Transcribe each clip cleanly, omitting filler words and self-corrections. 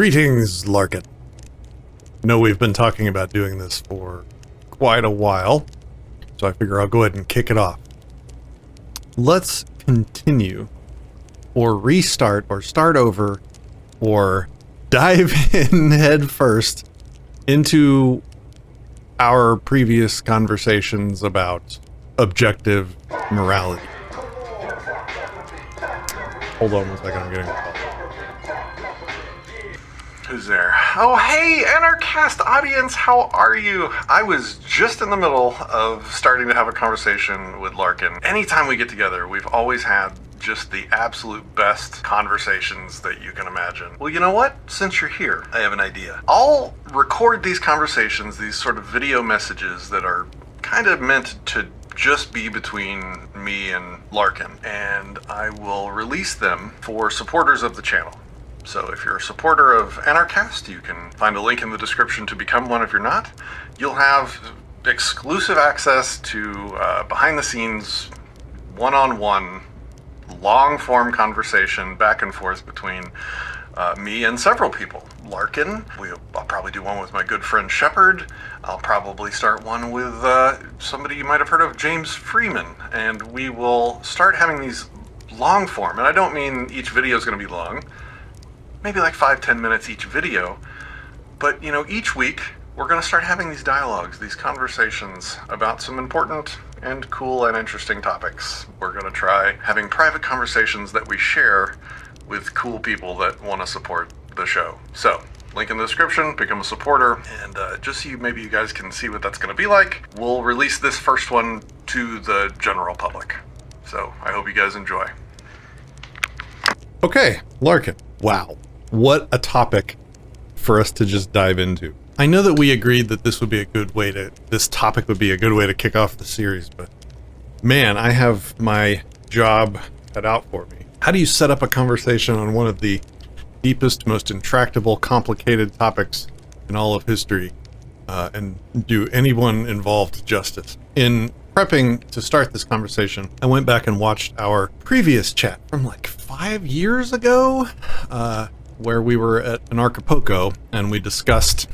Greetings, Larken. I know we've been talking about doing this for quite a while, so I figure I'll go ahead and kick it off. Let's continue, or restart, or start over, or dive in head first into our previous conversations about objective morality. Hold on one second, I'm getting a call. Who's there? Oh, hey, Anarchist audience, how are you? I was just in the middle of starting to have a conversation with Larken. Anytime we get together, we've always had just the absolute best conversations that you can imagine. Well, you know what? Since you're here, I have an idea. I'll record these conversations, these sort of video messages that are kind of meant to just be between me and Larken, and I will release them for supporters of the channel. So if you're a supporter of Anarchist, you can find a link in the description to become one. If you're not, you'll have exclusive access to behind-the-scenes, one-on-one, long-form conversation back and forth between me and several people. Larken, I'll probably do one with my good friend Shepard. I'll probably start one with somebody you might have heard of, James Freeman. And we will start having these long form, and I don't mean each video is going to be long, maybe like 5-10 minutes each video, but you know, each week we're going to start having these dialogues, these conversations about some important and cool and interesting topics. We're going to try having private conversations that we share with cool people that want to support the show. So, link in the description, become a supporter, and just so maybe you guys can see what that's going to be like, we'll release this first one to the general public. So, I hope you guys enjoy. Okay, Larken. Wow. What a topic for us to just dive into. I know that we agreed that this topic would be a good way to kick off the series, but man, I have my job cut out for me. How do you set up a conversation on one of the deepest, most intractable, complicated topics in all of history, and do anyone involved justice? In prepping to start this conversation, I went back and watched our previous chat from like 5 years ago, where we were at Anarchists and we discussed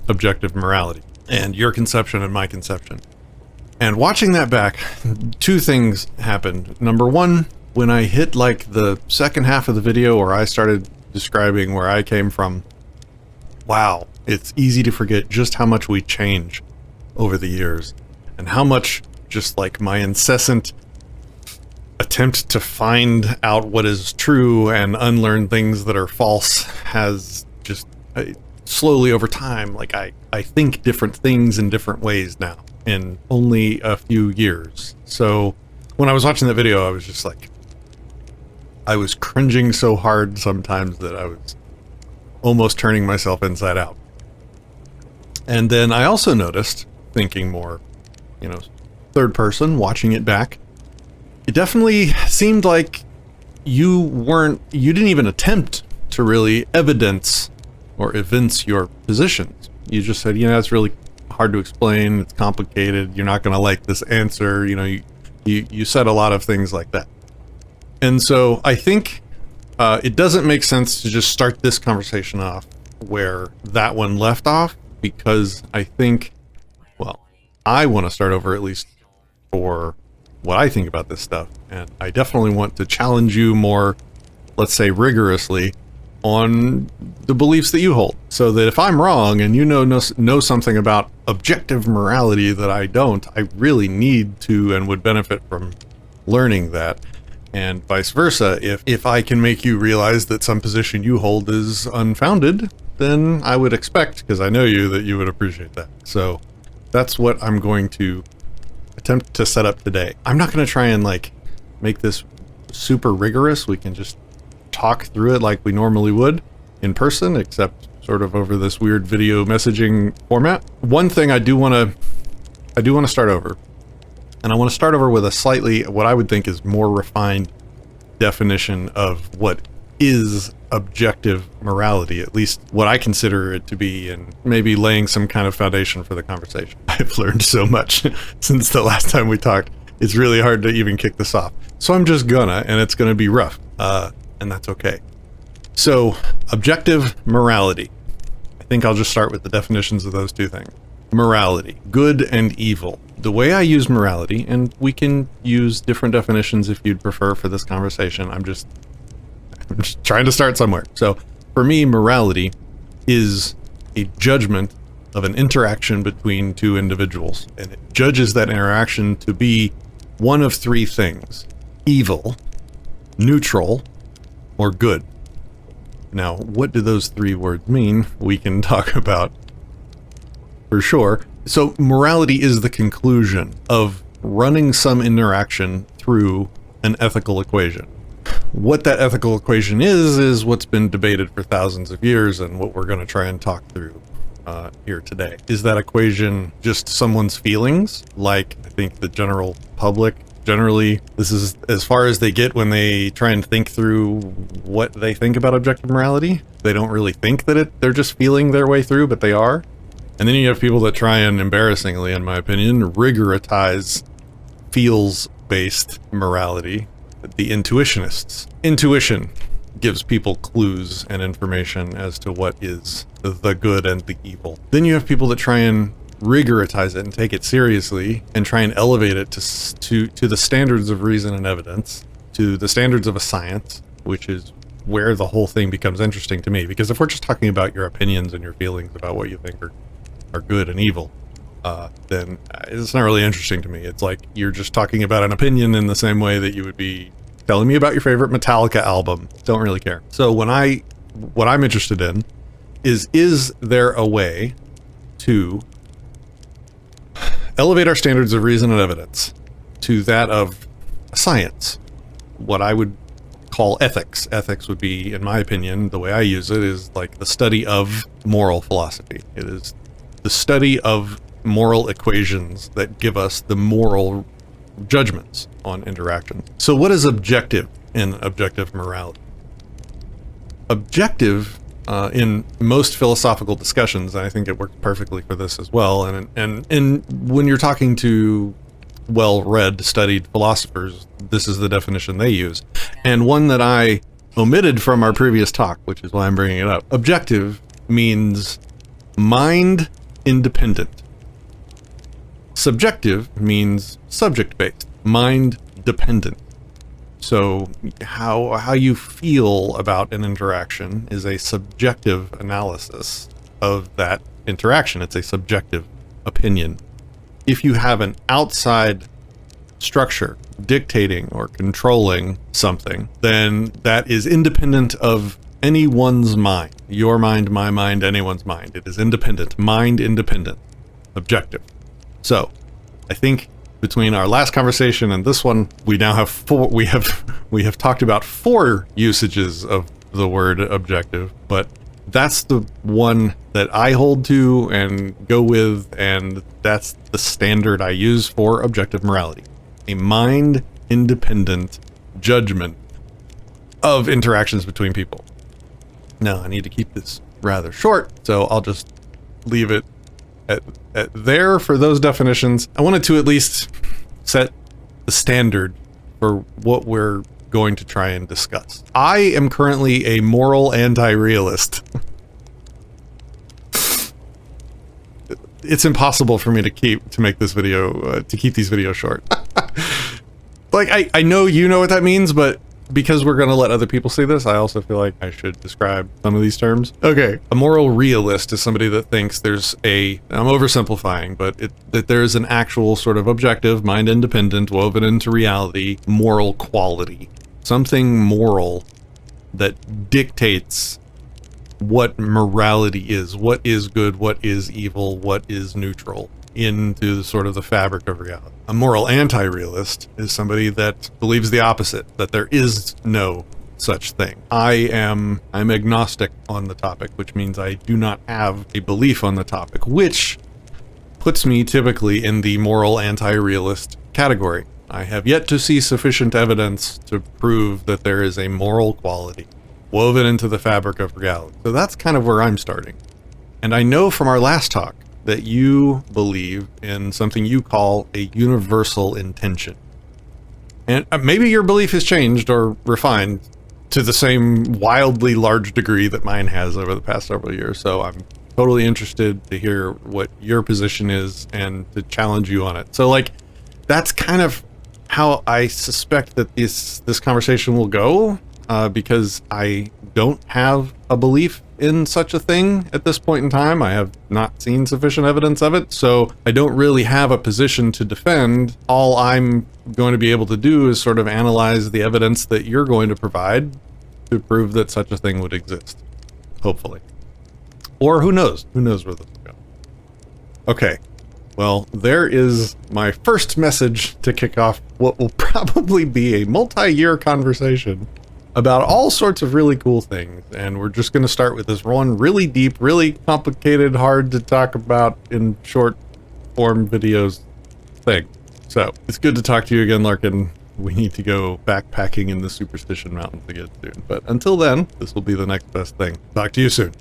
objective morality and your conception and my conception. And watching that back, two things happened. Number one, when I hit like the second half of the video where I started describing where I came from, wow, it's easy to forget just how much we change over the years and how much just like my incessant attempt to find out what is true and unlearn things that are false has just slowly over time, like I think different things in different ways now in only a few years. So when I was watching that video, I was just like, I was cringing so hard sometimes that I was almost turning myself inside out. And then I also noticed, thinking more, third person, watching it back, it definitely seemed like you didn't even attempt to really evidence or evince your positions. You just said, it's really hard to explain, it's complicated, you're not going to like this answer, you said a lot of things like that. And so I think it doesn't make sense to just start this conversation off where that one left off, because I think, I want to start over, at least for what I think about this stuff, and I definitely want to challenge you more, let's say rigorously, on the beliefs that you hold, so that if I'm wrong and you know something about objective morality that I don't, I really need to and would benefit from learning that, and vice versa. If I can make you realize that some position you hold is unfounded, then I would expect, because I know you, that you would appreciate that. So that's what I'm going to attempt to set up today. I'm not going to try and make this super rigorous. We can just talk through it like we normally would in person, except sort of over this weird video messaging format. One thing I do want to start over, and I want to start over with a slightly, what I would think is more refined definition of what is objective morality, at least what I consider it to be, and maybe laying some kind of foundation for the conversation. I've learned so much since the last time we talked. It's really hard to even kick this off. So I'm just and it's gonna be rough, and that's okay. So, objective morality. I think I'll just start with the definitions of those two things. Morality, good and evil. The way I use morality, and we can use different definitions if you'd prefer for this conversation. I'm just trying to start somewhere. So, for me, morality is a judgment of an interaction between two individuals, and it judges that interaction to be one of three things: evil, neutral, or good. Now, what do those three words mean? We can talk about for sure. So, morality is the conclusion of running some interaction through an ethical equation. What that ethical equation is what's been debated for thousands of years, and what we're going to try and talk through here today. Is that equation just someone's feelings? Like, I think the general public, generally, this is as far as they get when they try and think through what they think about objective morality. They don't really think that they're just feeling their way through, but they are. And then you have people that try and, embarrassingly, in my opinion, rigoritize feels-based morality. The intuitionists. Intuition gives people clues and information as to what is the good and the evil. Then you have people that try and rigoritize it and take it seriously and try and elevate it to the standards of reason and evidence, to the standards of a science, which is where the whole thing becomes interesting to me. Because if we're just talking about your opinions and your feelings about what you think are good and evil, then it's not really interesting to me. It's like you're just talking about an opinion in the same way that you would be telling me about your favorite Metallica album. Don't really care. So what I'm interested in is there a way to elevate our standards of reason and evidence to that of science, what I would call ethics. Ethics would be, in my opinion, the way I use it, is like the study of moral philosophy. It is the study of moral equations that give us the moral judgments on interaction. So what is objective in objective morality? Objective, in most philosophical discussions, and I think it works perfectly for this as well, and when you're talking to well-read, studied philosophers, this is the definition they use, and one that I omitted from our previous talk, which is why I'm bringing it up. Objective means mind independent. Subjective means subject-based, mind-dependent. So how you feel about an interaction is a subjective analysis of that interaction. It's a subjective opinion. If you have an outside structure dictating or controlling something, then that is independent of anyone's mind. Your mind, my mind, anyone's mind. It is independent, mind independent, objective. So, I think between our last conversation and this one, we now have four. We have talked about 4 usages of the word objective, but that's the one that I hold to and go with, and that's the standard I use for objective morality. A mind-independent judgment of interactions between people. Now, I need to keep this rather short, so I'll just leave it at there for those definitions. I wanted to at least set the standard for what we're going to try and discuss. I am currently a moral anti-realist. It's impossible for me to keep these videos short. Like, I know you know what that means, but because we're going to let other people see this, I also feel like I should describe some of these terms. Okay, a moral realist is somebody that thinks there's I'm oversimplifying, but that there's an actual sort of objective, mind-independent, woven into reality, moral quality. Something moral that dictates what morality is, what is good, what is evil, what is neutral, into the sort of the fabric of reality. A moral anti-realist is somebody that believes the opposite, that there is no such thing. I'm agnostic on the topic, which means I do not have a belief on the topic, which puts me typically in the moral anti-realist category. I have yet to see sufficient evidence to prove that there is a moral quality woven into the fabric of reality. So that's kind of where I'm starting. And I know from our last talk that you believe in something you call a universal intention. And maybe your belief has changed or refined to the same wildly large degree that mine has over the past several years. So I'm totally interested to hear what your position is and to challenge you on it. So like, that's kind of how I suspect that this conversation will go, because I don't have a belief in such a thing at this point in time. I have not seen sufficient evidence of it, so I don't really have a position to defend. All I'm going to be able to do is sort of analyze the evidence that you're going to provide to prove that such a thing would exist, hopefully. Or who knows? Who knows where this will go. Okay. Well, there is my first message to kick off what will probably be a multi-year conversation about all sorts of really cool things. And we're just going to start with this one really deep, really complicated, hard to talk about in short form videos thing. So it's good to talk to you again, Larken. We need to go backpacking in the Superstition Mountains again soon. But until then, this will be the next best thing. Talk to you soon.